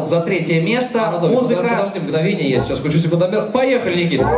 побеждал за третье место. Анатолий, Музыка... подожди, мгновение, я сейчас включу секундомер. Поехали, Никита!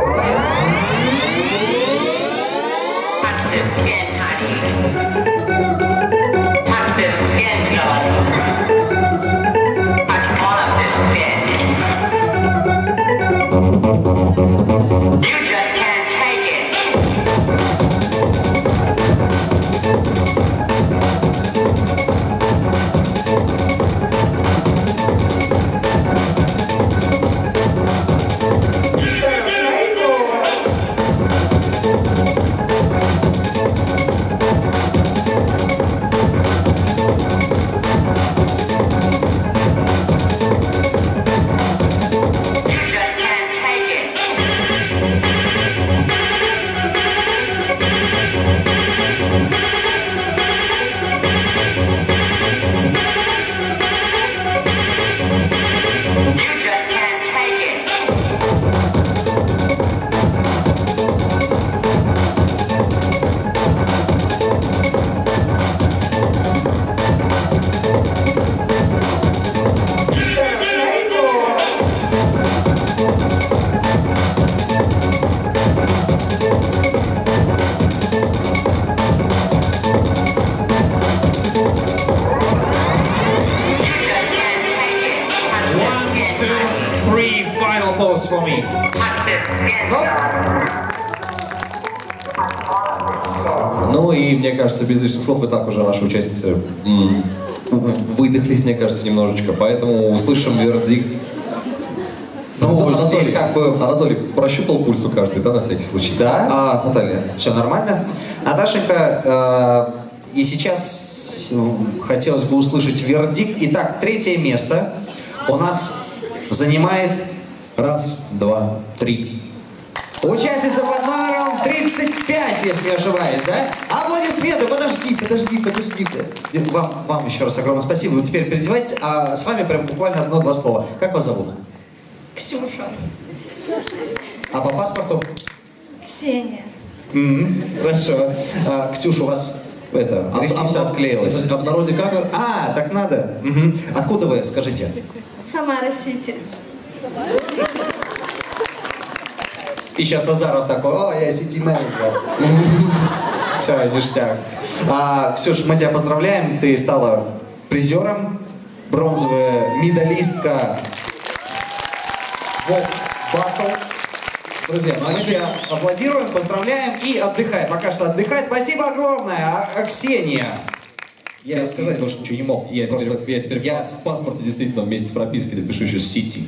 Final pose for me. Ну и, мне кажется, без лишних слов и так уже наши участницы выдохлись, мне кажется, немножечко. Поэтому услышим вердикт. Ну, Анатолий, здесь как бы... Анатолий прощупал пульс у каждой, да, на всякий случай? Да. А, Наталья? Все нормально. Наташенька, и сейчас хотелось бы услышать вердикт. Итак, третье место у нас занимает... Раз, два, три. Участница под номером 35, если не ошибаюсь, да? Аплодисменты! Подожди. Вам еще раз огромное спасибо. Вы теперь переодевайтесь, а с вами прям буквально одно-два слова. Как вас зовут? Ксюша. А по паспорту? Ксения. Хорошо. Ксюша, у вас ресница отклеилась. А в народе как? А, так надо. Мгм. Откуда вы, скажите? Самара-Сити. И сейчас Азаров такой: о, я сити-менеджер. Все, ништяк. Ксюш, мы тебя поздравляем, ты стала призером, бронзовая медалистка Battle. Друзья, мы тебя аплодируем, поздравляем и отдыхай. Пока что отдыхай. Спасибо огромное, Ксения. Я сказать больше ничего не мог. Я теперь в паспорте действительно вместе прописки напишу еще City.